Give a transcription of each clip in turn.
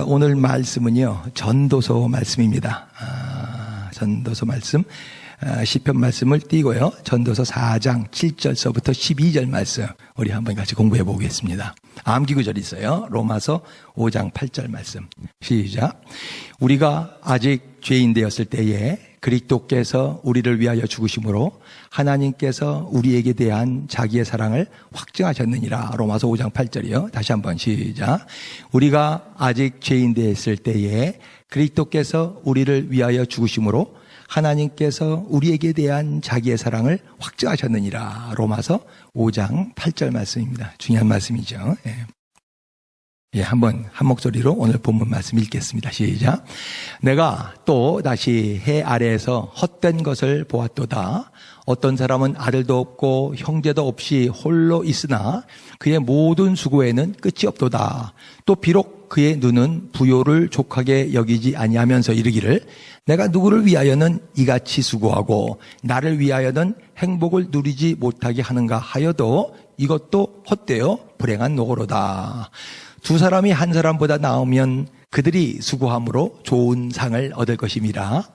오늘 말씀은요, 전도서 말씀입니다. 전도서 말씀, 시편 말씀을 띄고요, 전도서 4장 7절서부터 12절 말씀, 우리 한번 같이 공부해 보겠습니다. 암기구절이 있어요. 로마서 5장 8절 말씀. 시작. 우리가 아직 죄인 되었을 때에 그리스도께서 우리를 위하여 죽으심으로 하나님께서 우리에게 대한 자기의 사랑을 확증하셨느니라. 로마서 5장 8절이요. 다시 한번 시작. 우리가 아직 죄인 되었을 때에 그리스도께서 우리를 위하여 죽으심으로 하나님께서 우리에게 대한 자기의 사랑을 확증하셨느니라. 로마서 5장 8절 말씀입니다. 중요한 말씀이죠. 한번 한 목소리로 오늘 본문 말씀 읽겠습니다. 시작. 내가 또 다시 해 아래에서 헛된 것을 보았도다. 어떤 사람은 아들도 없고 형제도 없이 홀로 있으나 그의 모든 수고에는 끝이 없도다. 또 비록 그의 눈은 부요를 족하게 여기지 아니하면서 이르기를 내가 누구를 위하여는 이같이 수고하고 나를 위하여는 행복을 누리지 못하게 하는가 하여도 이것도 헛되어 불행한 노고로다. 두 사람이 한 사람보다 나으면 그들이 수고함으로 좋은 상을 얻을 것임이라.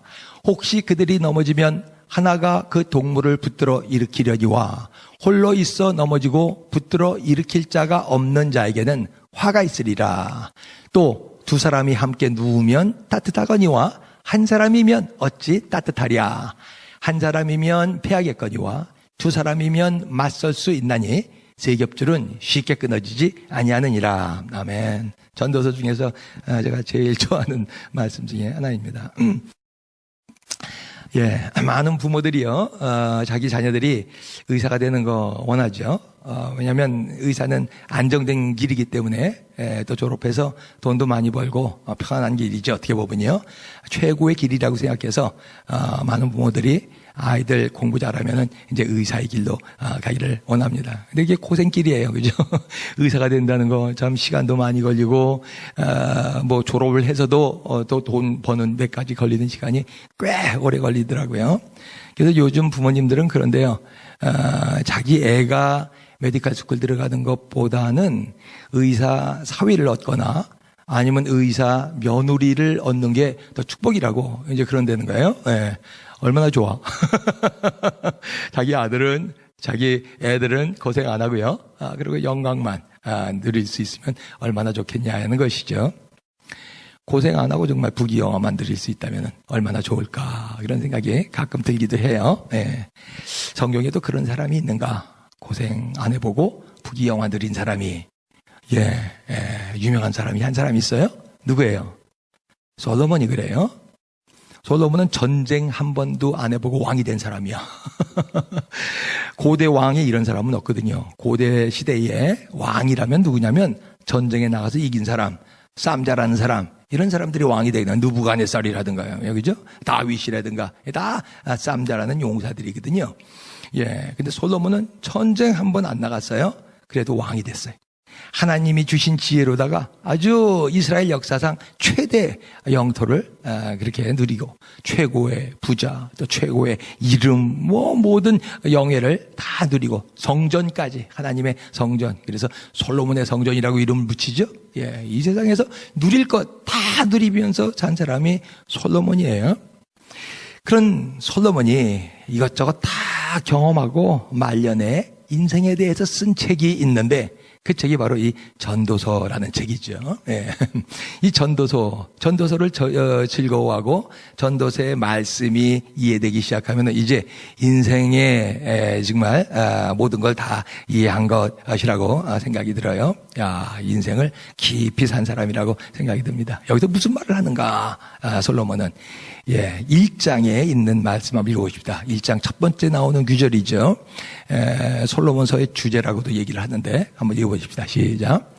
혹시 그들이 넘어지면 하나가 그 동물을 붙들어 일으키려니와 홀로 있어 넘어지고 붙들어 일으킬 자가 없는 자에게는 화가 있으리라. 또 두 사람이 함께 누우면 따뜻하거니와 한 사람이면 어찌 따뜻하랴. 한 사람이면 패하겠거니와 두 사람이면 맞설 수 있나니 세 겹줄은 쉽게 끊어지지 아니하느니라. 아멘. 전도서 중에서 제가 제일 좋아하는 말씀 중에 하나입니다. 많은 부모들이요, 자기 자녀들이 의사가 되는 거 원하죠. 왜냐하면 의사는 안정된 길이기 때문에, 또 졸업해서 돈도 많이 벌고 편안한 길이죠. 어떻게 보면요, 최고의 길이라고 생각해서 많은 부모들이 아이들 공부 잘하면은 이제 의사의 길로 가기를 원합니다. 근데 이게 고생길이에요, 그죠? 의사가 된다는 거 참 시간도 많이 걸리고, 뭐 졸업을 해서도 또 돈 버는 데까지 걸리는 시간이 꽤 오래 걸리더라고요. 그래서 요즘 부모님들은 그런데요, 자기 애가 메디컬 스쿨 들어가는 것보다는 의사 사위를 얻거나 아니면 의사 며느리를 얻는 게 더 축복이라고 이제 그런다는 거예요. 얼마나 좋아. 자기 애들은 고생 안 하고요. 그리고 영광만 누릴 수 있으면 얼마나 좋겠냐는 것이죠. 고생 안 하고 정말 부귀영화만 누릴 수 있다면 얼마나 좋을까, 이런 생각이 가끔 들기도 해요. 성경에도 그런 사람이 있는가? 고생 안 해보고 부귀영화 누린 사람이, 유명한 사람이 한 사람 있어요? 누구예요? 솔로몬이 그래요. 솔로몬은 전쟁 한 번도 안 해보고 왕이 된 사람이야. 고대 왕에 이런 사람은 없거든요. 고대 시대에 왕이라면 누구냐면 전쟁에 나가서 이긴 사람, 싸움 잘하는 사람, 이런 사람들이 왕이 되거나 느부갓네살이라든가요, 그죠? 다윗이라든가 다 싸움 잘하는 용사들이거든요. 근데 솔로몬은 전쟁 한 번 안 나갔어요. 그래도 왕이 됐어요. 하나님이 주신 지혜로다가 아주 이스라엘 역사상 최대 영토를 그렇게 누리고, 최고의 부자, 또 최고의 이름, 모든 영예를 다 누리고, 성전까지, 하나님의 성전, 그래서 솔로몬의 성전이라고 이름을 붙이죠. 이 세상에서 누릴 것 다 누리면서 산 사람이 솔로몬이에요. 그런 솔로몬이 이것저것 다 경험하고 말년에 인생에 대해서 쓴 책이 있는데, 그 책이 바로 이 전도서라는 책이죠. 이 전도서를 즐거워하고 전도서의 말씀이 이해되기 시작하면 이제 인생의 정말 모든 걸 다 이해한 것이라고 생각이 들어요. 인생을 깊이 산 사람이라고 생각이 듭니다. 여기서 무슨 말을 하는가, 솔로몬은. 1장에 있는 말씀 한번 읽어보십시다. 1장 첫 번째 나오는 구절이죠. 솔로몬서의 주제라고도 얘기를 하는데 한번 읽어보십시다. 시작.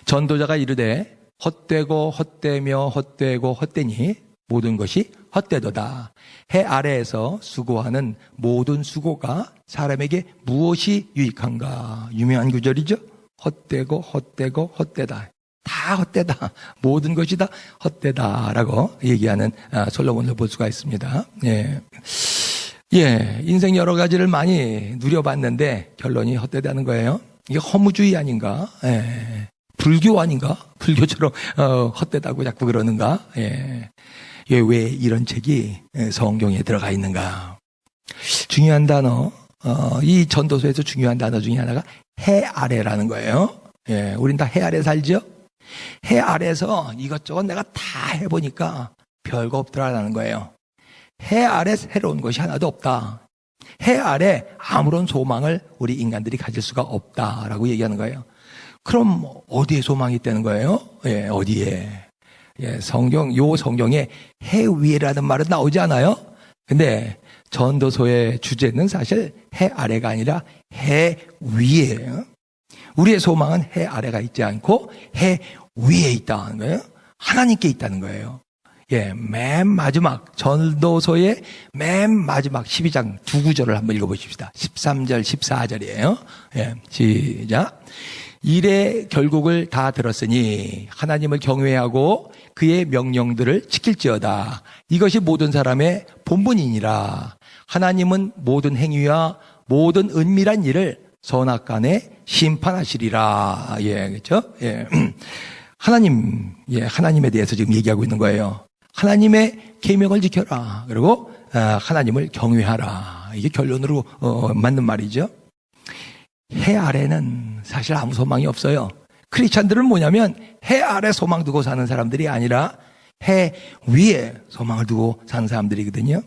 전도자가 이르되 헛되고 헛되며 헛되고 헛되니 모든 것이 헛되도다. 해 아래에서 수고하는 모든 수고가 사람에게 무엇이 유익한가. 유명한 구절이죠. 헛되고 헛되고 헛되다. 다 헛되다. 모든 것이 다 헛되다라고 얘기하는 솔로몬을 볼 수가 있습니다. 인생 여러 가지를 많이 누려봤는데 결론이 헛되다는 거예요. 이게 허무주의 아닌가? 불교 아닌가? 불교처럼 헛되다고 자꾸 그러는가? 예. 왜 이런 책이 성경에 들어가 있는가? 중요한 단어, 이 전도서에서 중요한 단어 중에 하나가 해 아래라는 거예요. 예, 우린 다 해 아래 살죠? 해 아래서 이것저것 내가 다 해보니까 별거 없더라라는 거예요. 해 아래 새로운 것이 하나도 없다. 해 아래 아무런 소망을 우리 인간들이 가질 수가 없다라고 얘기하는 거예요. 그럼 어디에 소망이 있다는 거예요? 예, 어디에? 예, 성경에 해 위에라는 말은 나오지 않아요? 근데 전도서의 주제는 사실 해 아래가 아니라 해 위에요. 우리의 소망은 해 아래가 있지 않고 해 위에 있다는 거예요. 하나님께 있다는 거예요. 예, 맨 마지막 전도서의 맨 마지막 12장 두 구절을 한번 읽어보십시다. 13절, 14절이에요. 예, 시작. 일의 결국을 다 들었으니 하나님을 경외하고 그의 명령들을 지킬지어다. 이것이 모든 사람의 본분이니라. 하나님은 모든 행위와 모든 은밀한 일을 선악간에 심판하시리라. 예, 그렇죠? 예. 하나님에 대해서 지금 얘기하고 있는 거예요. 하나님의 계명을 지켜라. 그리고 하나님을 경외하라. 이게 결론으로 맞는 말이죠. 해 아래는 사실 아무 소망이 없어요. 크리스찬들은 뭐냐면 해 아래 소망 두고 사는 사람들이 아니라 해 위에 소망을 두고 사는 사람들이거든요.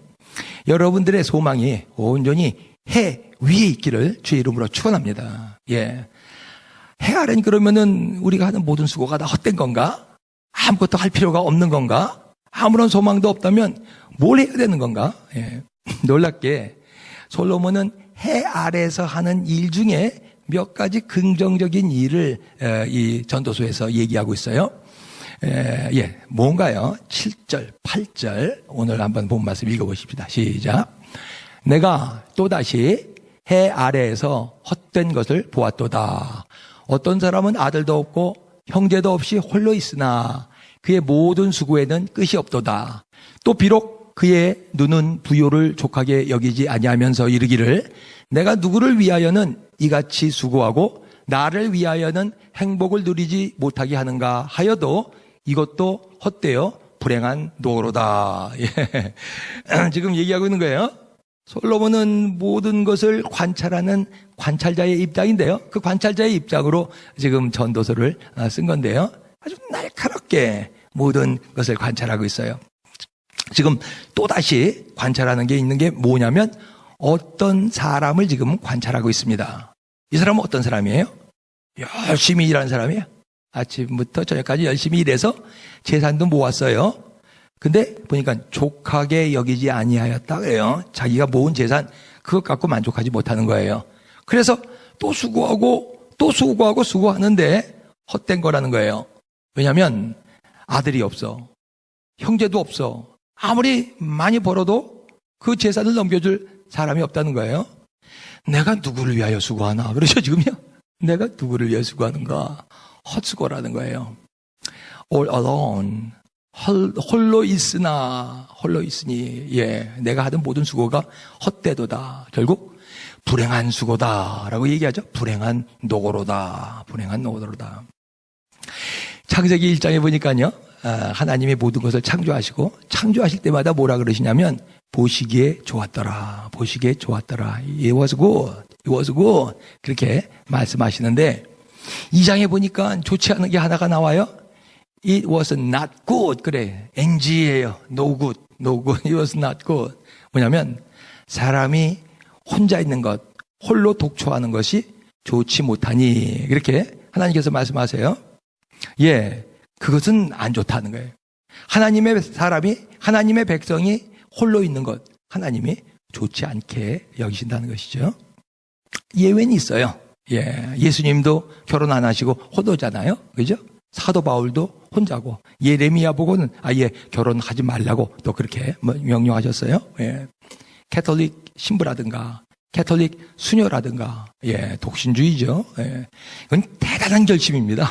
여러분들의 소망이 온전히 해 위에 있기를 주의 이름으로 축원합니다. 예. 해 아래는 그러면은 우리가 하는 모든 수고가 다 헛된 건가? 아무것도 할 필요가 없는 건가? 아무런 소망도 없다면 뭘 해야 되는 건가? 예. 놀랍게 솔로몬은 해 아래에서 하는 일 중에 몇 가지 긍정적인 일을 이 전도서에서 얘기하고 있어요. 예, 뭔가요? 7절, 8절 오늘 한번 본 말씀 읽어보십시다. 시작. 내가 또다시 해 아래에서 헛된 것을 보았도다. 어떤 사람은 아들도 없고 형제도 없이 홀로 있으나 그의 모든 수고에는 끝이 없도다. 또 비록 그의 눈은 부요를 족하게 여기지 아니하면서 이르기를 내가 누구를 위하여는 이같이 수고하고 나를 위하여는 행복을 누리지 못하게 하는가 하여도 이것도 헛되어 불행한 노로다. 예. 지금 얘기하고 있는 거예요. 솔로몬은 모든 것을 관찰하는 관찰자의 입장인데요. 그 관찰자의 입장으로 지금 전도서를 쓴 건데요. 아주 날카롭게 모든 것을 관찰하고 있어요. 지금 또다시 관찰하는 게 있는 게 뭐냐면 어떤 사람을 지금 관찰하고 있습니다. 이 사람은 어떤 사람이에요? 열심히 일하는 사람이에요. 아침부터 저녁까지 열심히 일해서 재산도 모았어요. 근데 보니까 족하게 여기지 아니하였다 그래요. 자기가 모은 재산 그것 갖고 만족하지 못하는 거예요. 그래서 또 수고하는데 헛된 거라는 거예요. 왜냐하면 아들이 없어. 형제도 없어. 아무리 많이 벌어도 그 재산을 넘겨줄 사람이 없다는 거예요. 내가 누구를 위하여 수고하나? 그러죠, 지금요? 내가 누구를 위하여 수고하는가? 헛수고라는 거예요. All alone. 홀로 있으니, 예, 내가 하던 모든 수고가 헛되도다. 결국, 불행한 수고다라고 얘기하죠. 불행한 노고로다. 창세기 1장에 보니까요, 하나님이 모든 것을 창조하시고, 창조하실 때마다 뭐라 그러시냐면, 보시기에 좋았더라. It was good. 그렇게 말씀하시는데, 2장에 보니까 좋지 않은 게 하나가 나와요. It was not good. 그래. NG예요. No good. It was not good. 뭐냐면 사람이 혼자 있는 것, 홀로 독초하는 것이 좋지 못하니. 그렇게 하나님께서 말씀하세요. 예. 그것은 안 좋다는 거예요. 하나님의 백성이 홀로 있는 것, 하나님이 좋지 않게 여기신다는 것이죠. 예외는 있어요. 예. 예수님도 결혼 안 하시고 호도잖아요. 그죠? 사도 바울도 혼자고 예레미야 보고는 아예 결혼하지 말라고 또 그렇게 명령하셨어요. 예. 캐톨릭 신부라든가 캐톨릭 수녀라든가, 독신주의죠. 이건 대단한 결심입니다.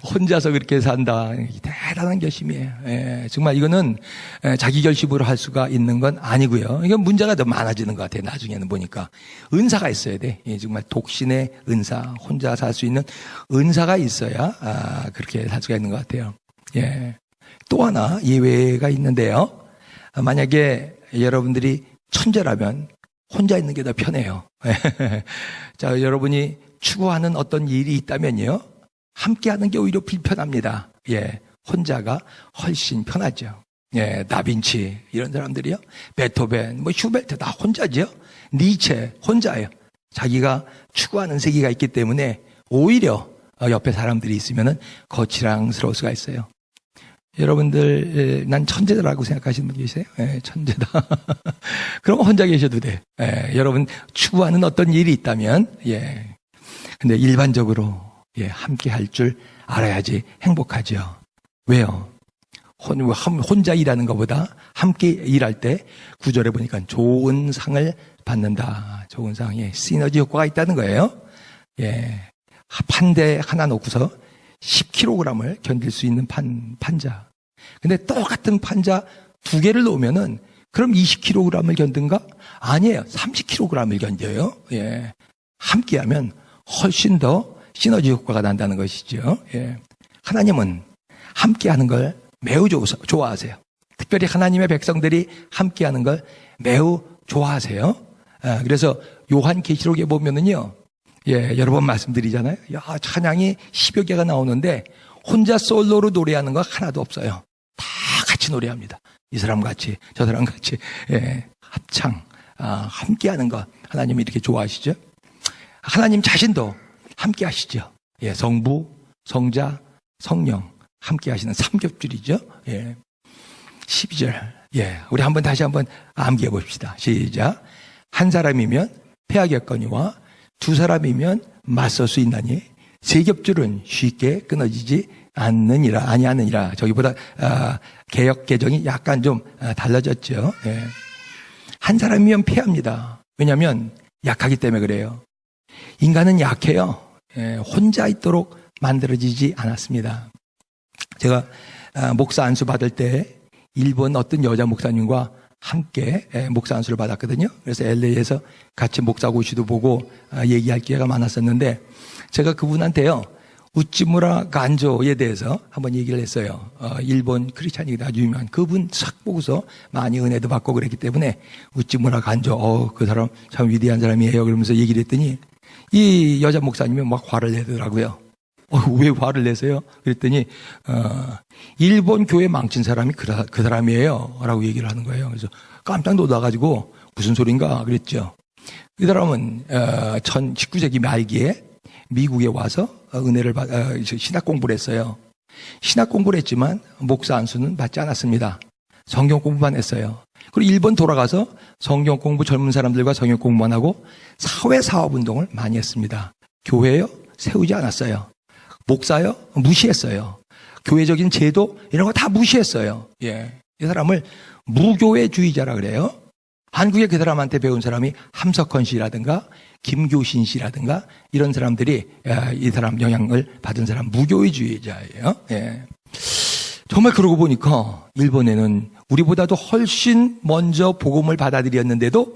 혼자서 그렇게 산다. 대단한 결심이에요. 정말 이거는 자기 결심으로 할 수가 있는 건 아니고요. 이건 문제가 더 많아지는 것 같아요. 나중에는 보니까. 은사가 있어야 돼. 정말 독신의 은사, 혼자 살 수 있는 은사가 있어야, 그렇게 살 수가 있는 것 같아요. 또 하나 예외가 있는데요. 만약에 여러분들이 천재라면 혼자 있는 게 더 편해요. 자, 여러분이 추구하는 어떤 일이 있다면요. 함께 하는 게 오히려 불편합니다. 혼자가 훨씬 편하죠. 다빈치, 이런 사람들이요. 베토벤, 슈베르트 다 혼자죠. 니체, 혼자예요. 자기가 추구하는 세계가 있기 때문에 오히려 옆에 사람들이 있으면은 거칠랑스러울 수가 있어요. 여러분들, 난 천재다라고 생각하시는 분 계세요? 천재다. 그럼 혼자 계셔도 돼. 여러분 추구하는 어떤 일이 있다면, 근데 일반적으로, 함께 할 줄 알아야지 행복하죠. 왜요? 혼자 일하는 것보다 함께 일할 때 구절에 보니까 좋은 상을 받는다. 좋은 상, 시너지 효과가 있다는 거예요. 판대 하나 놓고서 10kg을 견딜 수 있는 판자. 근데 똑같은 판자 2개를 놓으면은 그럼 20kg을 견든가? 아니에요. 30kg을 견뎌요. 함께 하면 훨씬 더 시너지 효과가 난다는 것이죠. 하나님은 함께 하는 걸 매우 좋아하세요. 특별히 하나님의 백성들이 함께 하는 걸 매우 좋아하세요. 그래서 요한계시록에 보면은요. 여러 번 말씀드리잖아요. 찬양이 10여 개가 나오는데 혼자 솔로로 노래하는 거 하나도 없어요. 다 같이 노래합니다. 이 사람 같이, 저 사람 같이, 합창, 함께 하는 것. 하나님이 이렇게 좋아하시죠? 하나님 자신도 함께 하시죠. 성부, 성자, 성령, 함께 하시는 삼겹줄이죠. 12절. 우리 다시 한번 암기해 봅시다. 시작. 한 사람이면 패하겠거니와 두 사람이면 맞설 수 있나니 세 겹줄은 쉽게 끊어지지 아니하느니라. 저기보다 개역 개정이 약간 좀 달라졌죠. 한 사람이면 패합니다. 왜냐하면 약하기 때문에 그래요. 인간은 약해요. 혼자 있도록 만들어지지 않았습니다. 제가 목사 안수 받을 때 일본 어떤 여자 목사님과 함께 목사 안수를 받았거든요. 그래서 LA에서 같이 목사 고시도 보고 얘기할 기회가 많았었는데 제가 그분한테요. 우찌무라 간조에 대해서 한번 얘기를 했어요. 일본 크리스찬이 아주 유명한 그분 싹 보고서 많이 은혜도 받고 그랬기 때문에 우찌무라 간조 그 사람 참 위대한 사람이에요. 그러면서 얘기를 했더니 이 여자 목사님이 막 화를 내더라고요. 왜 화를 내세요? 그랬더니 일본 교회 망친 사람이 그 사람이에요 라고 얘기를 하는 거예요. 그래서 깜짝 놀라가지고 무슨 소린가 그랬죠. 이 사람은 19세기 말기에 미국에 와서 은혜를 신학 공부를 했어요. 신학 공부를 했지만 목사 안수는 받지 않았습니다. 성경 공부만 했어요. 그리고 일본 돌아가서 성경 공부 젊은 사람들과 성경 공부만 하고 사회사업운동을 많이 했습니다. 교회요? 세우지 않았어요. 목사요? 무시했어요. 교회적인 제도 이런 거 다 무시했어요. 이 사람을 무교회주의자라 그래요. 한국에 그 사람한테 배운 사람이 함석헌 씨라든가 김교신 씨라든가 이런 사람들이 이 사람 영향을 받은 사람 무교회주의자예요. 정말 그러고 보니까 일본에는 우리보다도 훨씬 먼저 복음을 받아들였는데도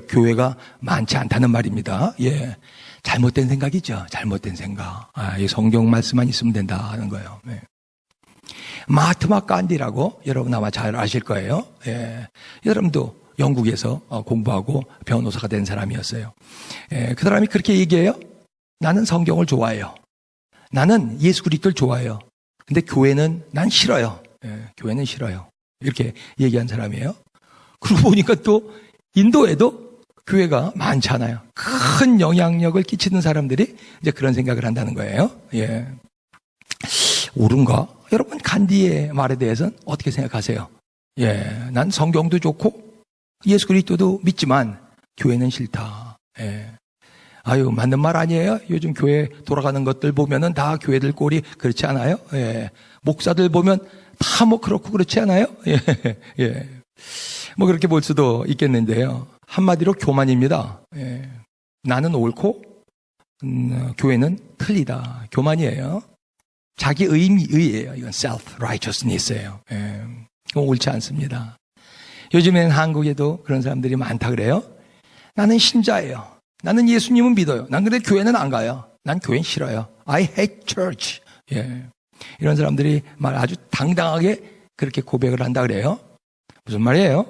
교회가 많지 않다는 말입니다. 잘못된 생각이죠. 잘못된 생각. 이 성경 말씀만 있으면 된다 하는 거예요. 마하트마 간디라고 여러분 아마 잘 아실 거예요. 이 사람도 영국에서 공부하고 변호사가 된 사람이었어요. 그 사람이 그렇게 얘기해요. 나는 성경을 좋아해요. 나는 예수 그리스도를 좋아해요. 근데 교회는 난 싫어요. 교회는 싫어요. 이렇게 얘기한 사람이에요. 그러고 보니까 또 인도에도 교회가 많잖아요. 큰 영향력을 끼치는 사람들이 이제 그런 생각을 한다는 거예요. 옳은가? 여러분 간디의 말에 대해서는 어떻게 생각하세요? 난 성경도 좋고 예수 그리스도도 믿지만 교회는 싫다. 맞는 말 아니에요? 요즘 교회 돌아가는 것들 보면은 다 교회들 꼴이 그렇지 않아요? 목사들 보면 다 그렇고 그렇지 않아요? 뭐 그렇게 볼 수도 있겠는데요. 한마디로 교만입니다. 예. 나는 옳고 교회는 틀리다. 교만이에요. 자기 의예요. 이건 self-righteousness예요. 예. 그건 옳지 않습니다. 요즘에는 한국에도 그런 사람들이 많다 그래요. 나는 신자예요. 나는 예수님은 믿어요. 난 근데 교회는 안 가요. 난 교회는 싫어요. I hate church. 예. 이런 사람들이 아주 당당하게 그렇게 고백을 한다 그래요. 무슨 말이에요?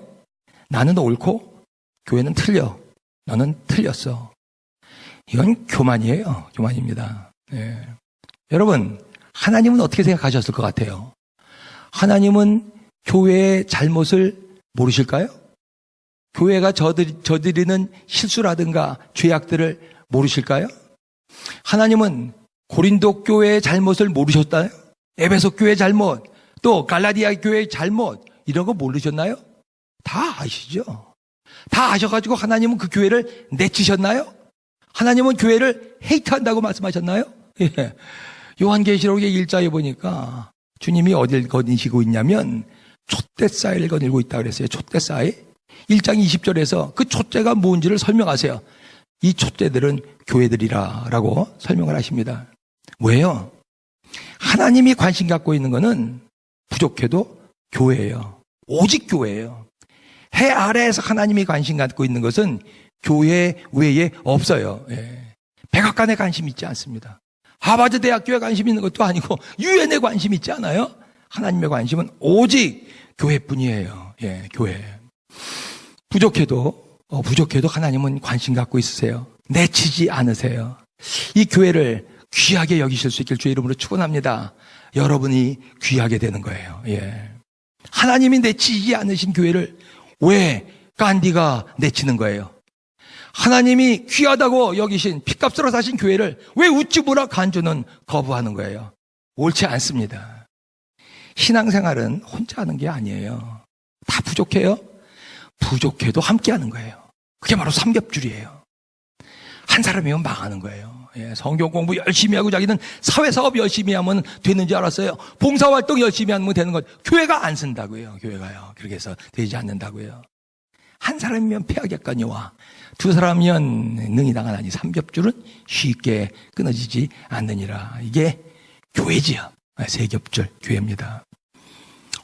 나는 옳고 교회는 틀려. 너는 틀렸어. 이건 교만이에요. 교만입니다. 예. 여러분, 하나님은 어떻게 생각하셨을 것 같아요? 하나님은 교회의 잘못을 모르실까요? 교회가 저지르는 실수라든가 죄악들을 모르실까요? 하나님은 고린도 교회의 잘못을 모르셨나요? 에베소 교회의 잘못, 또 갈라디아 교회의 잘못, 이런 거 모르셨나요? 다 아시죠? 다 아셔가지고 하나님은 그 교회를 내치셨나요? 하나님은 교회를 헤이트한다고 말씀하셨나요? 예. 요한계시록의 1장에 보니까 주님이 어딜 거니시고 있냐면 촛대사이를 거닐고 있다고 그랬어요. 촛대사이. 1장 20절에서 그 촛대가 뭔지를 설명하세요. 이 촛대들은 교회들이라고 설명을 하십니다. 왜요? 하나님이 관심 갖고 있는 것은 부족해도 교회예요. 오직 교회예요. 해 아래에서 하나님이 관심 갖고 있는 것은 교회 외에 없어요. 예. 백악관에 관심 있지 않습니다. 하버드 대학교에 관심 있는 것도 아니고 유엔에 관심 있지 않아요? 하나님의 관심은 오직 교회뿐이에요. 예, 교회. 부족해도 하나님은 관심 갖고 있으세요. 내치지 않으세요. 이 교회를 귀하게 여기실 수 있길 주의 이름으로 축원합니다. 여러분이 귀하게 되는 거예요. 예. 하나님이 내치지 않으신 교회를 왜 간디가 내치는 거예요? 하나님이 귀하다고 여기신 핏값으로 사신 교회를 왜 우찌부라 간주는 거부하는 거예요? 옳지 않습니다. 신앙생활은 혼자 하는 게 아니에요. 다 부족해요? 부족해도 함께 하는 거예요. 그게 바로 삼겹줄이에요. 한 사람이면 망하는 거예요. 예, 성경 공부 열심히 하고 자기는 사회사업 열심히 하면 되는 줄 알았어요. 봉사활동 열심히 하면 되는 것. 교회가 안 쓴다고요. 교회가요. 그렇게 해서 되지 않는다고요. 한 사람이면 패하겠거니와 두 사람이면 능히 당하나니 삼겹줄은 쉽게 끊어지지 않느니라. 이게 교회지요. 세겹줄 교회입니다.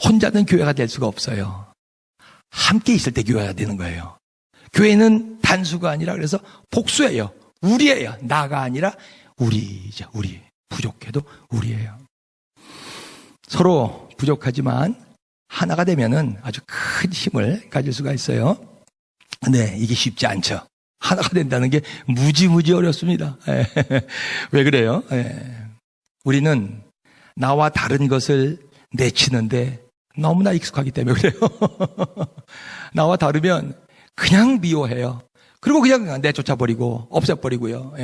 혼자는 교회가 될 수가 없어요. 함께 있을 때 교회가 되는 거예요. 교회는 단수가 아니라 그래서 복수예요. 우리예요. 나가 아니라 우리죠. 우리. 부족해도 우리예요. 서로 부족하지만 하나가 되면은 아주 큰 힘을 가질 수가 있어요. 근데 이게 쉽지 않죠. 하나가 된다는 게 무지무지 어렵습니다. 왜 그래요? 우리는 나와 다른 것을 내치는데 너무나 익숙하기 때문에 그래요. 나와 다르면 그냥 미워해요. 그리고 그냥 내쫓아버리고 없애버리고요.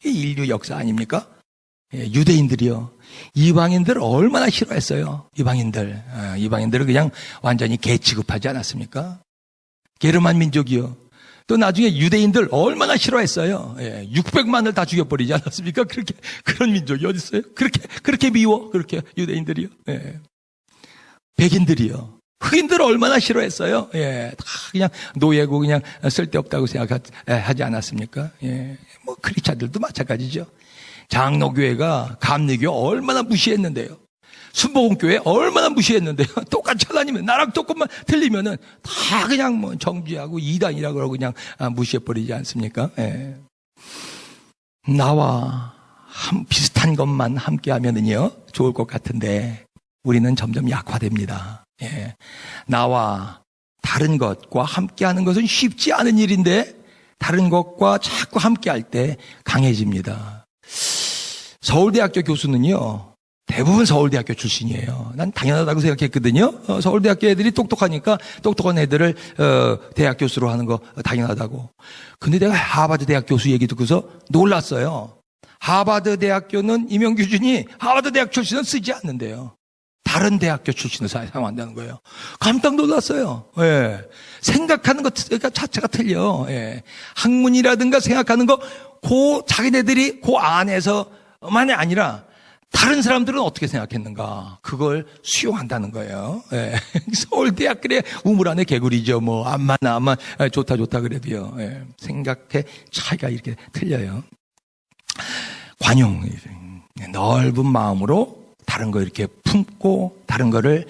이 인류 역사 아닙니까? 유대인들이요. 이방인들 얼마나 싫어했어요. 이방인들을 그냥 완전히 개 취급하지 않았습니까? 게르만 민족이요. 또 나중에 유대인들 얼마나 싫어했어요. 600만을 다 죽여버리지 않았습니까? 그런 민족이 어디 있어요? 그렇게 미워. 그렇게 유대인들이요. 백인들이요. 흑인들 얼마나 싫어했어요. 다 그냥 노예고 그냥 쓸데없다고 생각하지 않았습니까? 뭐 크리스찬들도 마찬가지죠. 장로교회가 감리교회 얼마나 무시했는데요. 순복음교회 얼마나 무시했는데요. 똑같이 하나님은 나랑 조금만 틀리면은 다 그냥 뭐 정죄하고 이단이라고 그러고 그냥 무시해버리지 않습니까? 나와 비슷한 것만 함께 하면은요 좋을 것 같은데 우리는 점점 약화됩니다. 나와 다른 것과 함께 하는 것은 쉽지 않은 일인데 다른 것과 자꾸 함께 할 때 강해집니다. 서울대학교 교수는요 대부분 서울대학교 출신이에요. 난 당연하다고 생각했거든요. 서울대학교 애들이 똑똑하니까 똑똑한 애들을 대학 교수로 하는 거 당연하다고. 근데 내가 하버드 대학 교수 얘기 듣고서 놀랐어요. 하버드 대학교는 임용규준이 하버드 대학 출신은 쓰지 않는데요. 다른 대학교 출신을 사용한다는 거예요. 깜짝 놀랐어요. 생각하는 것 자체가 틀려. 학문이라든가 생각하는 거 자기네들이 그 안에서만이 아니라 다른 사람들은 어떻게 생각했는가? 그걸 수용한다는 거예요. 예. 서울대학 그래 우물 안에 개구리죠. 뭐 암만 좋다 그래도요. 예. 생각의 차이가 이렇게 틀려요. 관용, 넓은 마음으로 다른 거 이렇게 품고 다른 거를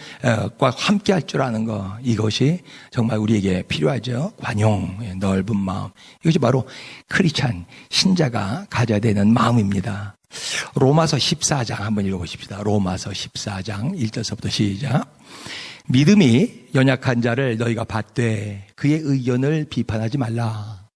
함께 할 줄 아는 거, 이것이 정말 우리에게 필요하죠. 관용, 넓은 마음, 이것이 바로 크리스찬 신자가 가져야 되는 마음입니다. 로마서 14장 한번 읽어보십시다. 로마서 14장 1절서부터 시작. 믿음이 연약한 자를 너희가 받되 그의 의견을 비판하지 말라.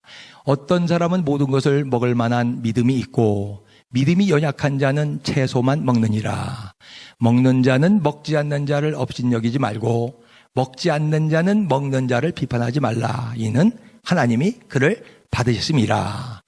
어떤 사람은 모든 것을 먹을 만한 믿음이 있고 믿음이 연약한 자는 채소만 먹느니라. 먹는 자는 먹지 않는 자를 업신여기지 말고 먹지 않는 자는 먹는 자를 비판하지 말라. 이는 하나님이 그를 받으셨음이라.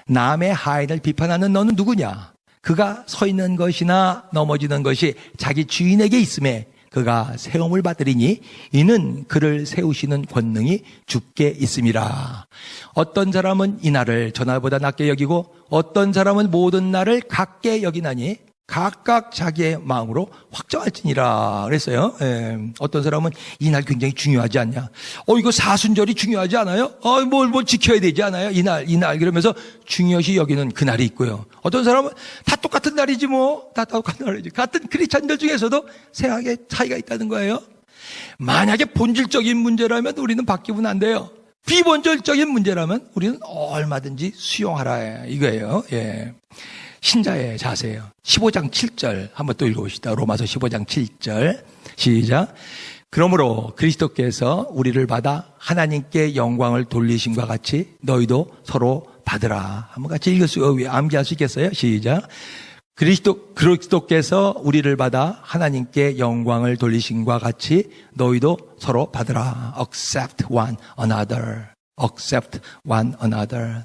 남의 하인을 비판하는 너는 누구냐? 그가 서 있는 것이나 넘어지는 것이 자기 주인에게 있음에 그가 세움을 받으리니 이는 그를 세우시는 권능이 주께 있음이라. 어떤 사람은 이 날을 전날보다 낮게 여기고 어떤 사람은 모든 날을 같게 여기나니 각각 자기의 마음으로 확정할지니라 그랬어요. 어떤 사람은 이 날 굉장히 중요하지 않냐? 이거 사순절이 중요하지 않아요? 뭘 지켜야 되지 않아요? 이 날 그러면서 중요시 여기는 그 날이 있고요. 어떤 사람은 다 똑같은 날이지 뭐, 다 똑같은 날이지. 같은 크리스찬들 중에서도 생각의 차이가 있다는 거예요. 만약에 본질적인 문제라면 우리는 바뀌면 안 돼요. 비본질적인 문제라면 우리는 얼마든지 수용하라 이거예요. 예. 신자의 자세예요. 15장 7절 한번 또 읽어봅시다. 로마서 15장 7절 시작. 그러므로 그리스도께서 우리를 받아 하나님께 영광을 돌리심과 같이 너희도 서로 받으라. 한번 같이 암기할 수 있겠어요? 시작. 그리스도께서 우리를 받아 하나님께 영광을 돌리심과 같이 너희도 서로 받으라. Accept one another. Accept one another.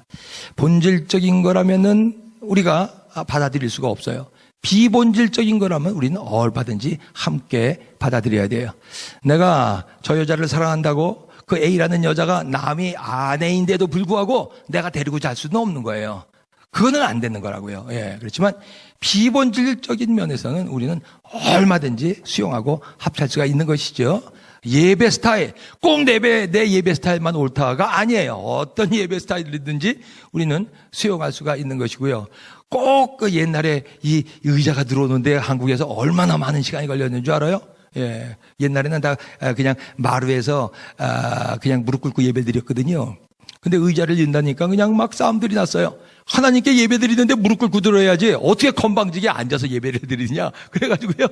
본질적인 거라면은 우리가 받아들일 수가 없어요. 비본질적인 거라면 우리는 얼마든지 함께 받아들여야 돼요. 내가 저 여자를 사랑한다고 그 A라는 여자가 남이 아내인데도 불구하고 내가 데리고 잘 수는 없는 거예요. 그거는 안 되는 거라고요. 예, 그렇지만 비본질적인 면에서는 우리는 얼마든지 수용하고 합할 수가 있는 것이죠. 예배 스타일, 꼭 내 예배 스타일만 옳다가 아니에요. 어떤 예배 스타일이든지 우리는 수용할 수가 있는 것이고요. 꼭 그 옛날에 이 의자가 들어오는데 한국에서 얼마나 많은 시간이 걸렸는 줄 알아요? 예. 옛날에는 다 그냥 마루에서 그냥 무릎 꿇고 예배 드렸거든요. 근데 의자를 린다니까 그냥 막 싸움들이 났어요. 하나님께 예배 드리는데 무릎 꿇고 들어야지 어떻게 건방지게 앉아서 예배를 드리느냐. 그래가지고요.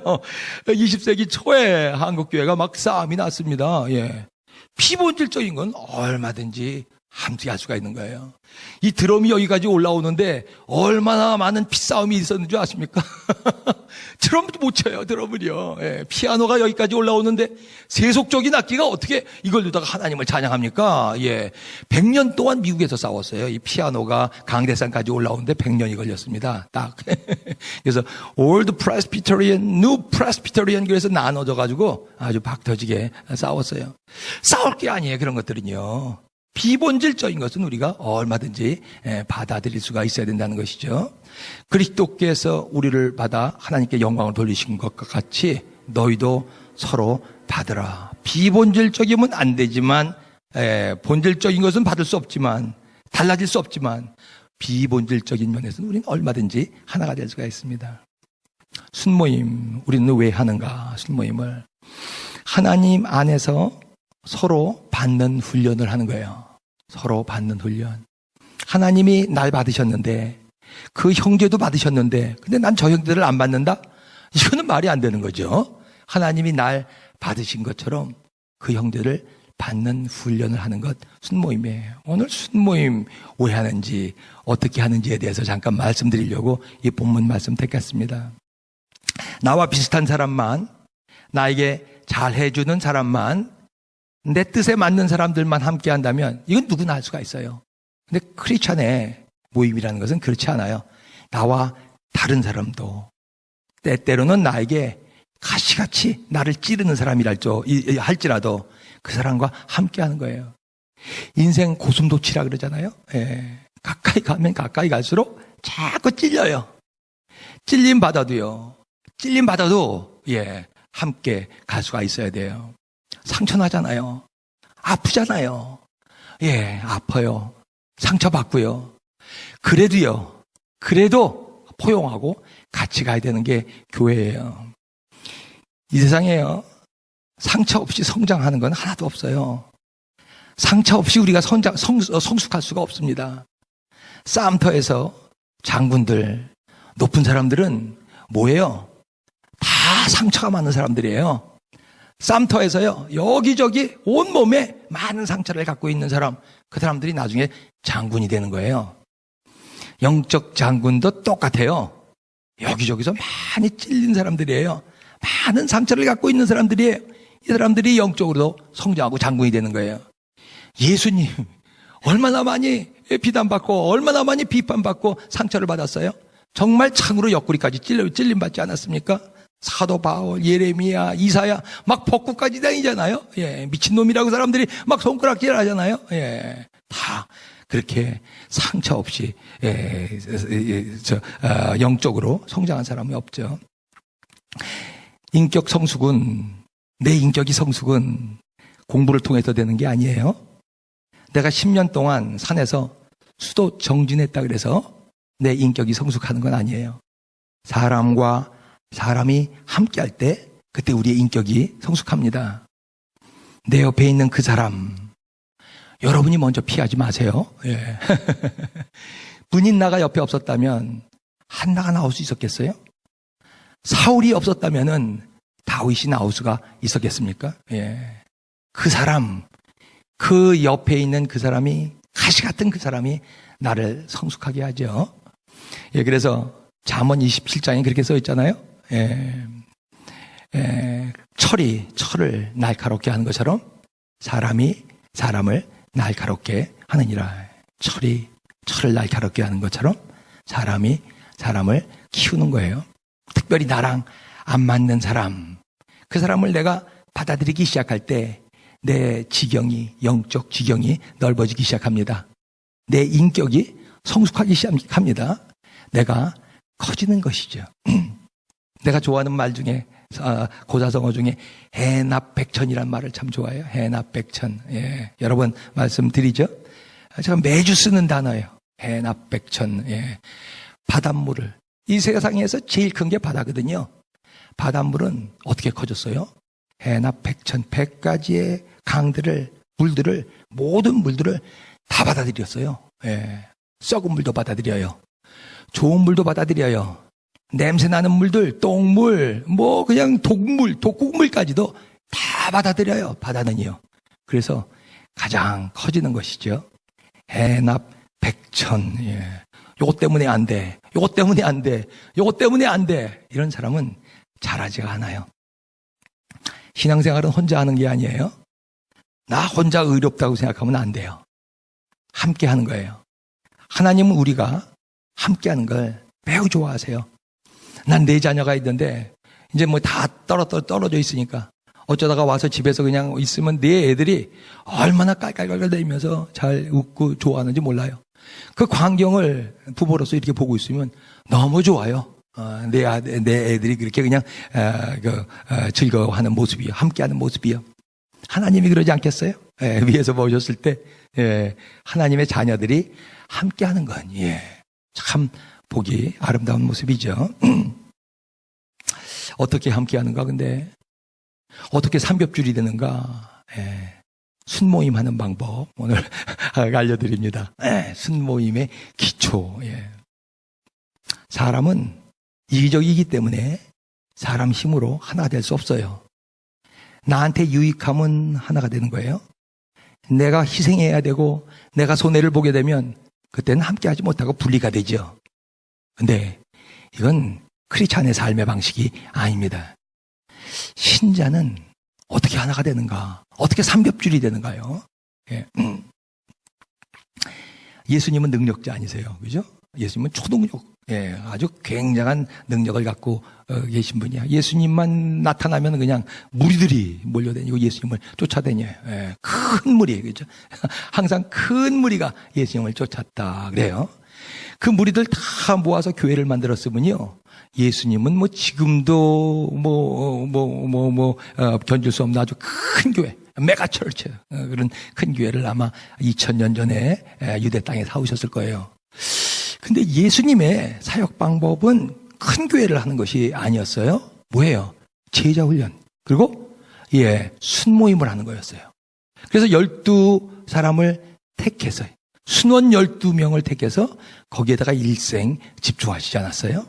20세기 초에 한국교회가 막 싸움이 났습니다. 예. 피본질적인 건 얼마든지 함께 할 수가 있는 거예요. 이 드럼이 여기까지 올라오는데 얼마나 많은 피싸움이 있었는 줄 아십니까? 드럼도 못 쳐요, 드럼을요. 예, 피아노가 여기까지 올라오는데 세속적인 악기가 어떻게 이걸 두다가 하나님을 찬양합니까? 예, 100년 동안 미국에서 싸웠어요. 이 피아노가 강대산까지 올라오는데 100년이 걸렸습니다. 딱. 그래서 Old Presbyterian, New Presbyterian 그래서 나눠져가지고 아주 박터지게 싸웠어요. 싸울 게 아니에요, 그런 것들은요. 비본질적인 것은 우리가 얼마든지 받아들일 수가 있어야 된다는 것이죠. 그리스도께서 우리를 받아 하나님께 영광을 돌리신 것과 같이 너희도 서로 받으라. 비본질적이면 안 되지만 본질적인 것은 받을 수 없지만 달라질 수 없지만 비본질적인 면에서는 우리는 얼마든지 하나가 될 수가 있습니다. 순모임 우리는 왜 하는가? 순모임을 하나님 안에서 서로 받는 훈련을 하는 거예요. 서로 받는 훈련. 하나님이 날 받으셨는데 그 형제도 받으셨는데 근데 난 저 형제를 안 받는다? 이거는 말이 안 되는 거죠. 하나님이 날 받으신 것처럼 그 형제를 받는 훈련을 하는 것 순모임이에요. 오늘 순모임 왜 하는지 어떻게 하는지에 대해서 잠깐 말씀드리려고 이 본문 말씀 택했습니다. 나와 비슷한 사람만, 나에게 잘 해주는 사람만, 내 뜻에 맞는 사람들만 함께 한다면 이건 누구나 할 수가 있어요. 근데 크리스찬의 모임이라는 것은 그렇지 않아요. 나와 다른 사람도 때때로는 나에게 가시같이 나를 찌르는 할지라도 그 사람과 함께 하는 거예요. 인생 고슴도치라 그러잖아요. 예. 가까이 가면 가까이 갈수록 자꾸 찔려요. 찔림 받아도요. 찔림 받아도 함께 갈 수가 있어야 돼요. 상처나잖아요. 아프잖아요. 아파요. 상처받고요. 그래도 포용하고 같이 가야 되는 게 교회예요. 이 세상에요. 상처 없이 성장하는 건 하나도 없어요. 상처 없이 우리가 성숙할 수가 없습니다. 싸움터에서 장군들, 높은 사람들은 뭐예요? 다 상처가 많은 사람들이에요. 싸움터에서요, 여기저기 온몸에 많은 상처를 갖고 있는 사람, 그 사람들이 나중에 장군이 되는 거예요. 영적 장군도 똑같아요. 여기저기서 많이 찔린 사람들이에요. 많은 상처를 갖고 있는 사람들이에요. 이 사람들이 영적으로도 성장하고 장군이 되는 거예요. 예수님, 얼마나 많이 비난받고, 얼마나 많이 비판받고 상처를 받았어요? 정말 창으로 옆구리까지 찔림받지 않았습니까? 사도 바울, 예레미야, 이사야, 막 벚꽃까지 다니잖아요. 미친놈이라고 사람들이 막 손가락질 하잖아요. 다 그렇게 상처 없이, 영적으로 성장한 사람이 없죠. 인격 성숙은, 내 인격이 성숙은 공부를 통해서 되는 게 아니에요. 내가 10년 동안 산에서 수도 정진했다 그래서 내 인격이 성숙하는 건 아니에요. 사람과 사람이 함께 할 때 그때 우리의 인격이 성숙합니다. 내 옆에 있는 그 사람, 여러분이 먼저 피하지 마세요. 분인나가 옆에 없었다면 한나가 나올 수 있었겠어요? 사울이 없었다면은 다윗이 나올 수가 있었겠습니까? 그 사람, 그 옆에 있는 그 사람이, 가시 같은 그 사람이 나를 성숙하게 하죠. 그래서 잠언 27장에 그렇게 써 있잖아요. 철이 철을 날카롭게 하는 것처럼 사람이 사람을 날카롭게 하느니라. 철이 철을 날카롭게 하는 것처럼 사람이 사람을 키우는 거예요. 특별히 나랑 안 맞는 사람, 그 사람을 내가 받아들이기 시작할 때 내 지경이, 영적 지경이 넓어지기 시작합니다. 내 인격이 성숙하기 시작합니다. 내가 커지는 것이죠. 내가 좋아하는 말 중에, 고사성어 중에 해납백천이라는 말을 참 좋아해요. 해납백천. 여러분 말씀드리죠. 제가 매주 쓰는 단어예요. 해납백천. 바닷물을. 이 세상에서 제일 큰 게 바다거든요. 바닷물은 어떻게 커졌어요? 해납백천, 100가지의 강들을, 물들을, 모든 물들을 다 받아들였어요. 썩은 물도 받아들여요. 좋은 물도 받아들여요. 냄새나는 물들, 똥물, 그냥 독물, 독국물까지도 다 받아들여요. 바다는요. 그래서 가장 커지는 것이죠. 해납 백천. 요것 때문에 안 돼. 요것 때문에 안 돼. 요것 때문에 안 돼. 이런 사람은 잘하지가 않아요. 신앙생활은 혼자 하는 게 아니에요. 나 혼자 의롭다고 생각하면 안 돼요. 함께 하는 거예요. 하나님은 우리가 함께 하는 걸 매우 좋아하세요. 난 내 자녀가 있는데 이제 다 떨어져 있으니까 어쩌다가 와서 집에서 그냥 있으면 내 애들이 얼마나 깔깔깔깔대면서 잘 웃고 좋아하는지 몰라요. 그 광경을 부모로서 이렇게 보고 있으면 너무 좋아요. 내 애들이 그렇게 그냥 즐거워하는 모습이요, 함께하는 모습이요. 하나님이 그러지 않겠어요? 위에서 보셨을 때 하나님의 자녀들이 함께하는 건 참 보기 아름다운 모습이죠. 어떻게 함께하는가? 근데 어떻게 삼겹줄이 되는가? 순모임 하는 방법 오늘 알려드립니다. 순모임의 기초. 사람은 이기적이기 때문에 사람 힘으로 하나가 될 수 없어요. 나한테 유익하면 하나가 되는 거예요. 내가 희생해야 되고 내가 손해를 보게 되면 그때는 함께하지 못하고 분리가 되죠. 근데 이건 크리스찬의 삶의 방식이 아닙니다. 신자는 어떻게 하나가 되는가? 어떻게 삼겹줄이 되는가요? 예수님은 능력자 아니세요. 그죠? 예수님은 초능력, 아주 굉장한 능력을 갖고 계신 분이야. 예수님만 나타나면 그냥 무리들이 몰려다니고 예수님을 쫓아다녀요. 큰 무리, 그죠? 항상 큰 무리가 예수님을 쫓았다. 그래요. 그 무리들 다 모아서 교회를 만들었으면요. 예수님은 뭐 지금도 견딜 수 없는 아주 큰 교회, 메가처치, 그런 큰 교회를 아마 2000년 전에 유대 땅에 세우셨을 거예요. 근데 예수님의 사역 방법은 큰 교회를 하는 것이 아니었어요. 뭐예요? 제자 훈련. 그리고 순모임을 하는 거였어요. 그래서 12사람을 택해서 순원 12명을 택해서 거기에다가 일생 집중하시지 않았어요?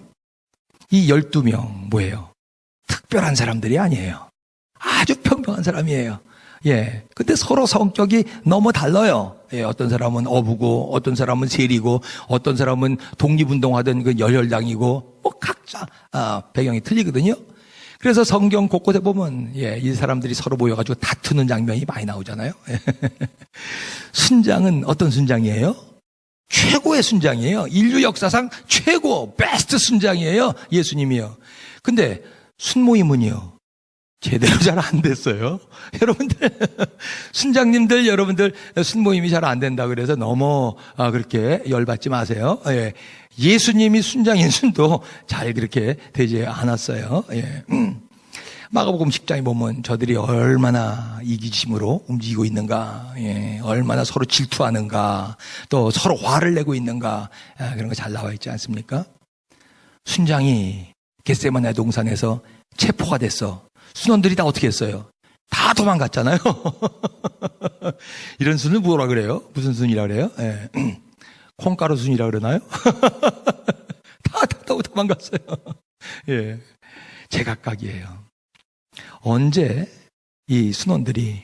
이 12명 뭐예요? 특별한 사람들이 아니에요. 아주 평평한 사람이에요. 근데 서로 성격이 너무 달라요. 어떤 사람은 어부고, 어떤 사람은 세리고, 어떤 사람은 독립운동하던 그 열혈당이고, 각자 배경이 틀리거든요. 그래서 성경 곳곳에 보면 이 사람들이 서로 모여가지고 다투는 장면이 많이 나오잖아요. 순장은 어떤 순장이에요? 최고의 순장이에요. 인류 역사상 최고 베스트 순장이에요. 예수님이요. 근데 순모임은요 제대로 잘 안 됐어요. 여러분들 순장님들 여러분들 순모임이 잘 안 된다 그래서 너무 그렇게 열받지 마세요. 예수님이 순장인 순도 잘 그렇게 되지 않았어요. 마가복음 10장에 보면 저들이 얼마나 이기심으로 움직이고 있는가, 얼마나 서로 질투하는가, 또 서로 화를 내고 있는가, 그런 거 잘 나와 있지 않습니까? 순장이 겟세마네 동산에서 체포가 됐어. 순원들이 다 어떻게 했어요? 다 도망갔잖아요. 이런 순을 뭐라 그래요? 무슨 순이라 그래요? 콩가루 순이라 그러나요? 다 도망갔어요. 제각각이에요. 언제 이 순원들이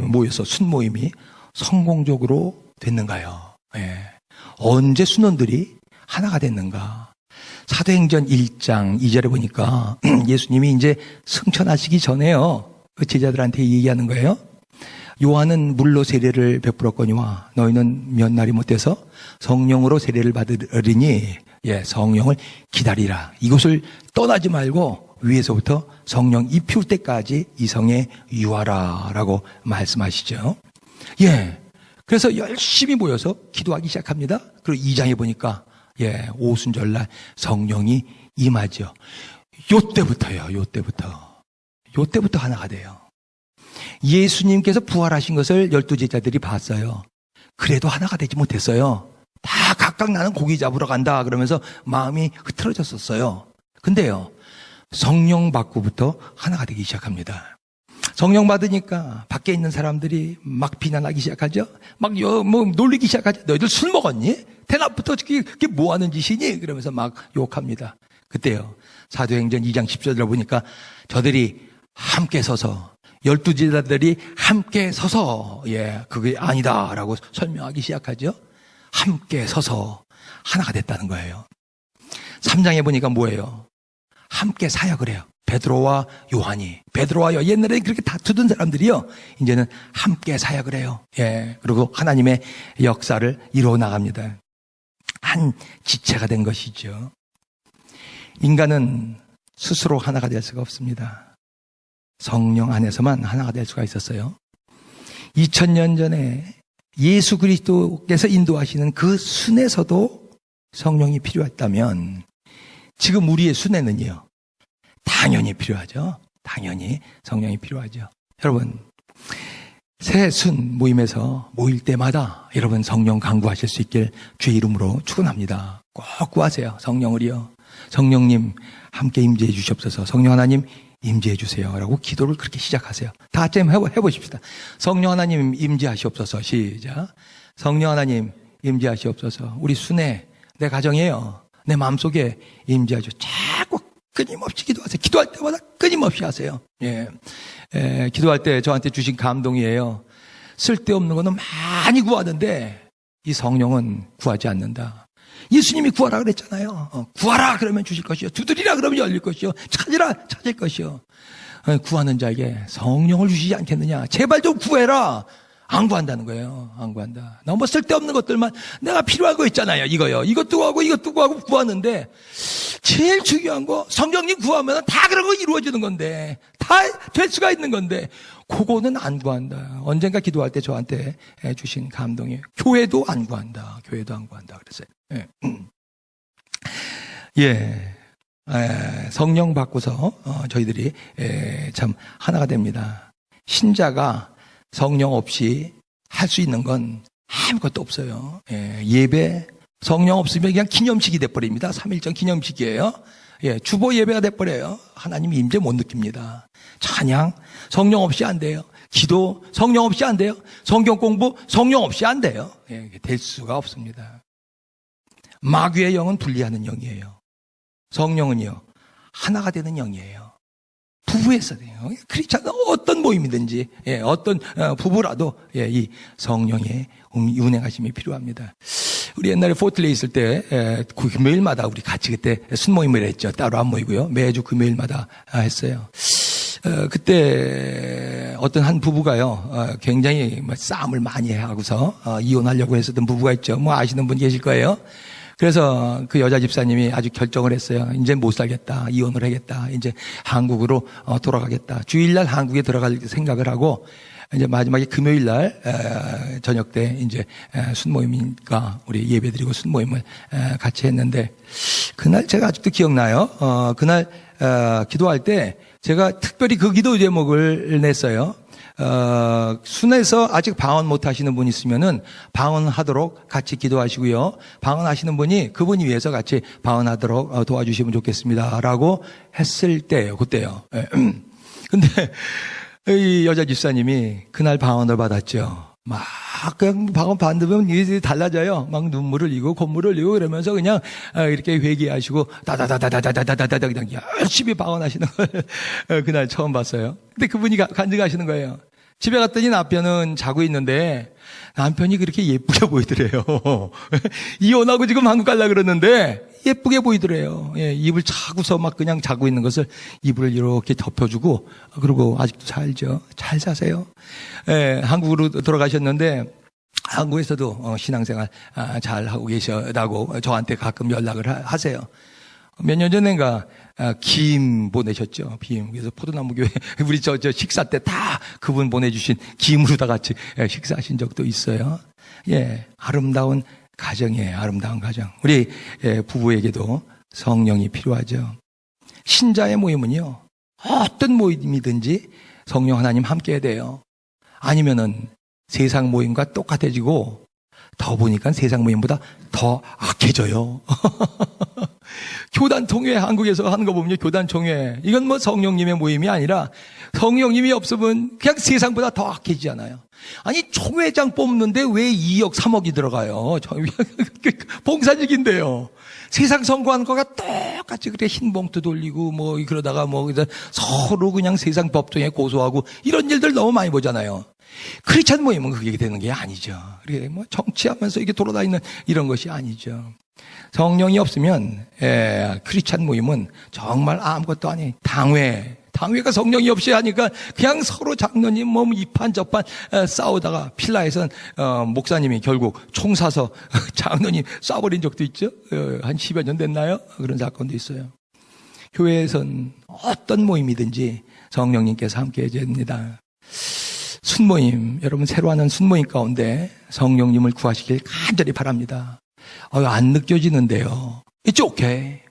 모여서 순모임이 성공적으로 됐는가요? 언제 순원들이 하나가 됐는가? 사도행전 1장 2절에 보니까 예수님이 이제 승천하시기 전에요. 그 제자들한테 얘기하는 거예요. 요한은 물로 세례를 베풀었거니와 너희는 몇 날이 못돼서 성령으로 세례를 받으리니 성령을 기다리라. 이곳을 떠나지 말고 위에서부터 성령 입힐 때까지 이성에 유하라 라고 말씀하시죠. 그래서 열심히 모여서 기도하기 시작합니다. 그리고 2장에 보니까 오순절날 성령이 임하죠. 요때부터 하나가 돼요. 예수님께서 부활하신 것을 12제자들이 봤어요. 그래도 하나가 되지 못했어요. 다 각각 나는 고기 잡으러 간다 그러면서 마음이 흐트러졌었어요. 근데요, 성령 받고부터 하나가 되기 시작합니다. 성령 받으니까 밖에 있는 사람들이 막 비난하기 시작하죠. 막 놀리기 시작하죠. 너희들 술 먹었니? 대낮부터 그게 뭐 하는 짓이니? 그러면서 막 욕합니다. 그때요, 사도행전 2장 10절을 보니까 저들이 함께 서서 12제자들이 함께 서서 그게 아니다라고 설명하기 시작하죠. 함께 서서 하나가 됐다는 거예요. 3장에 보니까 뭐예요? 함께 사역을 해요. 베드로와 요한이. 옛날에 그렇게 다투던 사람들이요, 이제는 함께 사역을 해요. 그리고 하나님의 역사를 이루어 나갑니다. 한 지체가 된 것이죠. 인간은 스스로 하나가 될 수가 없습니다. 성령 안에서만 하나가 될 수가 있었어요. 2000년 전에 예수 그리스도께서 인도하시는 그 순에서도 성령이 필요했다면 지금 우리의 순에는요, 당연히 필요하죠. 당연히 성령이 필요하죠. 여러분, 새 순 모임에서 모일 때마다 여러분 성령 강구하실 수 있길 주의 이름으로 축원합니다. 꼭 구하세요. 성령을요. 성령님 함께 임재해 주시옵소서. 성령 하나님 임재해 주세요 라고 기도를 그렇게 시작하세요. 다 같이 해보십시다. 성령 하나님 임재하시옵소서. 시작. 성령 하나님 임재하시옵소서. 우리 순에 내 가정에요, 내 마음속에 임재하죠. 자꾸 끊임없이 기도하세요. 기도할 때마다 끊임없이 하세요. 기도할 때 저한테 주신 감동이에요. 쓸데없는 거는 많이 구하는데 이 성령은 구하지 않는다. 예수님이 구하라 그랬잖아요. 구하라 그러면 주실 것이요, 두드리라 그러면 열릴 것이요, 찾으라 찾을 것이요. 구하는 자에게 성령을 주시지 않겠느냐. 제발 좀 구해라. 안 구한다는 거예요. 안 구한다. 너무 쓸데없는 것들만 내가 필요한 거 있잖아요. 이거요. 이것도 구하고 구하는데 제일 중요한 거 성령님 구하면 다 그런 거 이루어지는 건데 다 될 수가 있는 건데 그거는 안 구한다. 언젠가 기도할 때 저한테 주신 감동이에요. 교회도 안 구한다. 교회도 안 구한다 그랬어요. 예. 성령 받고서 저희들이 참 하나가 됩니다. 신자가 성령 없이 할 수 있는 건 아무것도 없어요. 예배 성령 없으면 그냥 기념식이 돼버립니다. 3.1절 기념식이에요. 주보 예배가 돼버려요. 하나님 임재 못 느낍니다. 찬양 성령 없이 안 돼요. 기도 성령 없이 안 돼요. 성경 공부 성령 없이 안 돼요. 될 수가 없습니다. 마귀의 영은 분리하는 영이에요. 성령은요 하나가 되는 영이에요. 부부에서 돼요. 크리스찬은 어떤 모임이든지 어떤 부부라도 이 성령의 운행하심이 필요합니다. 우리 옛날에 포틀레에 있을 때 금요일마다 우리 같이 그때 순모임을 했죠. 따로 안 모이고요. 매주 금요일마다 했어요. 그때 어떤 한 부부가요 굉장히 싸움을 많이 하고서 이혼하려고 했었던 부부가 있죠. 뭐 아시는 분 계실 거예요. 그래서 그 여자 집사님이 아주 결정을 했어요. 이제 못 살겠다. 이혼을 하겠다. 이제 한국으로 돌아가겠다. 주일날 한국에 들어갈 생각을 하고 이제 마지막에 금요일날 저녁 때 이제 순모임이니까 우리 예배드리고 순모임을 같이 했는데 그날 제가 아직도 기억나요. 그날 기도할 때 제가 특별히 그 기도 제목을 냈어요. 순에서 아직 방언 못 하시는 분 있으면은 방언하도록 같이 기도하시고요. 방언하시는 분이 그분이 위해서 같이 방언하도록 도와주시면 좋겠습니다라고 했을 때예요. 그때요. 근데 이 여자 집사님이 그날 방언을 받았죠. 막 그냥 방언 받으면 일이 달라져요. 막 눈물을 흘리고 콧물을 흘리고 그러면서 그냥 이렇게 회개하시고 다다다다다다다다다다 그냥 열심히 방언하시는 걸 그날 처음 봤어요. 근데 그분이 간증하시는 거예요. 집에 갔더니 남편은 자고 있는데 남편이 그렇게 예쁘게 보이더래요. 이혼하고 지금 한국 가려고 그러는데 예쁘게 보이더래요. 입을 차고서 막 그냥 자고 있는 것을 입을 이렇게 덮여주고 그리고 아직도 살죠. 잘 사세요. 한국으로 돌아가셨는데 한국에서도 신앙생활 잘 하고 계시다고 저한테 가끔 연락을 하세요. 몇 년 전인가 김 보내셨죠. 김. 그래서 포도나무 교회 우리 저 식사 때 다 그분 보내주신 김으로 다 같이 식사하신 적도 있어요. 아름다운 가정이에요. 아름다운 가정. 우리 부부에게도 성령이 필요하죠. 신자의 모임은요 어떤 모임이든지 성령 하나님 함께해야 돼요. 아니면은 세상 모임과 똑같아지고 더 보니까 세상 모임보다 더 악해져요. 교단통회 한국에서 하는 거 보면요. 교단통회 이건 뭐 성령님의 모임이 아니라 성령님이 없으면 그냥 세상보다 더 악해지잖아요. 아니 총회장 뽑는데 왜 2억 3억이 들어가요. 봉사직인데요. 세상 선거하는 거가 똑같이 그래 흰 봉투 돌리고 뭐 그러다가 뭐 서로 그냥 세상 법정에 고소하고 이런 일들 너무 많이 보잖아요. 크리스찬 모임은 그게 되는 게 아니죠. 그게 뭐 정치하면서 이게 돌아다니는 이런 것이 아니죠. 성령이 없으면 크리스찬 모임은 정말 아무것도 아니. 당회가 성령이 없이 하니까 그냥 서로 장로님 뭐 이판 저판 싸우다가 필라에선 목사님이 결국 총 쏴서 장로님 쏴버린 적도 있죠. 한 10여 년 됐나요? 그런 사건도 있어요. 교회에선 어떤 모임이든지 성령님께서 함께 해야 됩니다. 순모임, 여러분 새로 하는 순모임 가운데 성령님을 구하시길 간절히 바랍니다. 안 느껴지는데요. It's okay.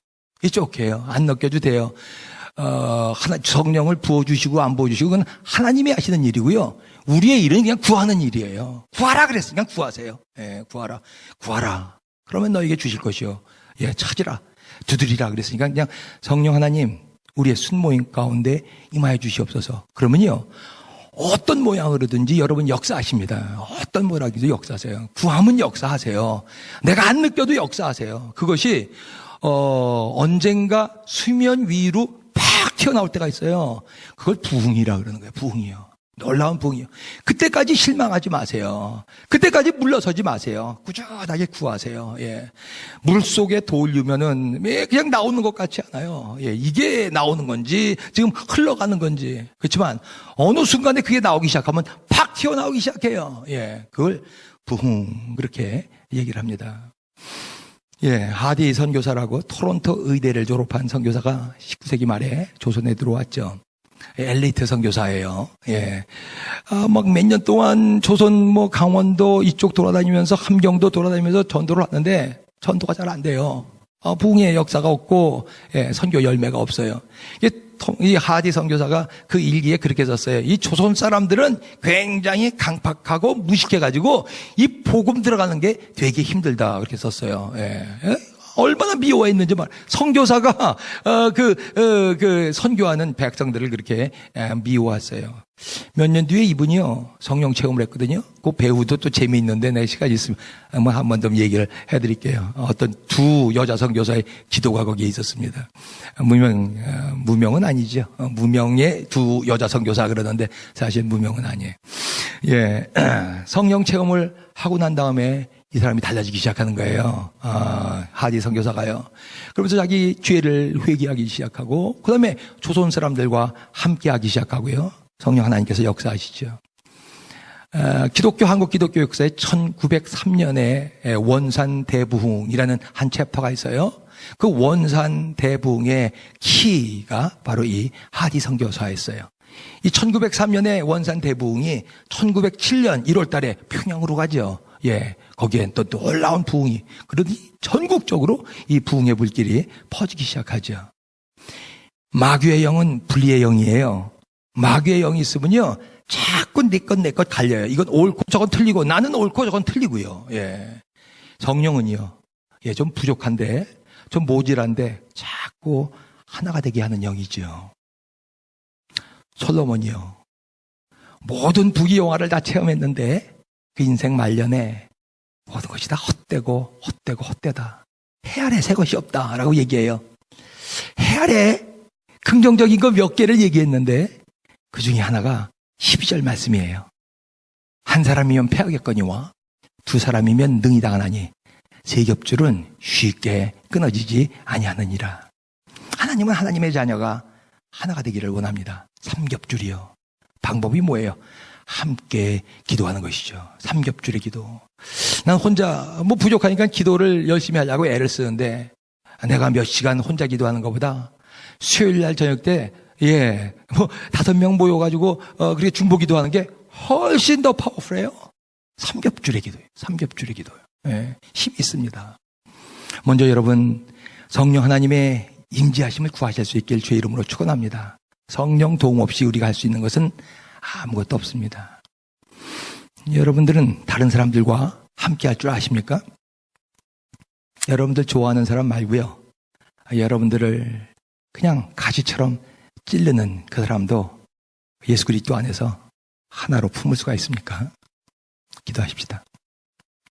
It's okay요. 안 느껴도 돼요. 성령을 부어주시고 안 부어주시고 그건 하나님이 하시는 일이고요. 우리의 일은 그냥 구하는 일이에요. 구하라 그랬으니까 구하세요. 구하라. 그러면 너에게 주실 것이요. 찾으라. 두드리라 그랬으니까 그냥 성령 하나님 우리의 순모임 가운데 임하여 주시옵소서. 그러면요. 어떤 모양으로든지 여러분 역사하십니다. 어떤 모양이든지 역사하세요. 구하면 역사하세요. 내가 안 느껴도 역사하세요. 그것이 언젠가 수면 위로 팍 튀어나올 때가 있어요. 그걸 부흥이라 그러는 거예요. 부흥이요. 놀라운 부흥이요. 그때까지 실망하지 마세요. 그때까지 물러서지 마세요. 꾸준하게 구하세요. 예. 물 속에 돌리면은 그냥 나오는 것 같지 않아요. 예. 이게 나오는 건지 지금 흘러가는 건지. 그렇지만 어느 순간에 그게 나오기 시작하면 팍 튀어나오기 시작해요. 예. 그걸 부흥 그렇게 얘기를 합니다. 예. 하디 선교사라고 토론토 의대를 졸업한 선교사가 19세기 말에 조선에 들어왔죠. 엘리트 선교사예요. 예. 막 몇 년 동안 조선 강원도 이쪽 돌아다니면서 함경도 돌아다니면서 전도를 하는데 전도가 잘 안 돼요. 부흥의 역사가 없고, 예, 선교 열매가 없어요. 이 하디 선교사가 그 일기에 그렇게 썼어요. 이 조선 사람들은 굉장히 강팍하고 무식해가지고 이 복음 들어가는 게 되게 힘들다. 그렇게 썼어요. 예. 얼마나 미워했는지 말. 선교사가 선교하는 백성들을 그렇게 미워했어요. 몇 년 뒤에 이분이요 성령 체험을 했거든요. 그 배우도 또 재미있는데 내 시간 있으면 한 번 더 얘기를 해드릴게요. 어떤 두 여자 선교사의 기도가 거기에 있었습니다. 무명은 아니죠. 무명의 두 여자 선교사 그러는데 사실 무명은 아니에요. 예, 성령 체험을 하고 난 다음에 이 사람이 달라지기 시작하는 거예요. 하디 선교사가요. 그러면서 자기 죄를 회개하기 시작하고, 그 다음에 조선 사람들과 함께하기 시작하고요. 성령 하나님께서 역사하시죠. 한국 기독교 역사에 1903년에 원산 대부흥이라는 한 챕터가 있어요. 그 원산 대부흥의 키가 바로 이 하디 선교사였어요. 이 1903년에 원산 대부흥이 1907년 1월 달에 평양으로 가죠. 예, 거기엔 또 놀라운 부흥이, 그러니 전국적으로 이 부흥의 불길이 퍼지기 시작하죠. 마귀의 영은 분리의 영이에요. 마귀의 영이 있으면요, 자꾸 내 것 갈려요. 이건 옳고 저건 틀리고, 나는 옳고 저건 틀리고요. 예. 성령은요, 예, 좀 부족한데, 좀 모질한데, 자꾸 하나가 되게 하는 영이죠. 솔로몬이요, 모든 부귀영화를 다 체험했는데, 그 인생 말년에 모든 것이 다 헛되다. 해 아래 새 것이 없다라고 얘기해요. 해 아래 긍정적인 거 몇 개를 얘기했는데 그 중에 하나가 12절 말씀이에요. 한 사람이면 패하겠거니와 두 사람이면 능히 당하나니 세 겹줄은 쉽게 끊어지지 아니하느니라. 하나님은 하나님의 자녀가 하나가 되기를 원합니다. 삼겹줄이요. 방법이 뭐예요? 함께 기도하는 것이죠. 삼겹줄의 기도. 난 혼자 부족하니까 기도를 열심히 하려고 애를 쓰는데, 내가 몇 시간 혼자 기도하는 것보다 수요일 날 저녁 때 5명 모여가지고 그렇게 중보 기도하는 게 훨씬 더 파워풀해요. 삼겹줄의 기도예요. 삼겹줄의 기도예요. 예, 힘이 있습니다. 먼저 여러분, 성령 하나님의 임재하심을 구하실 수 있길 주의 이름으로 축원합니다. 성령 도움 없이 우리가 할 수 있는 것은 아무것도 없습니다. 여러분들은 다른 사람들과 함께 할 줄 아십니까? 여러분들 좋아하는 사람 말고요. 여러분들을 그냥 가시처럼 찌르는 그 사람도 예수 그리스도 안에서 하나로 품을 수가 있습니까? 기도하십시다.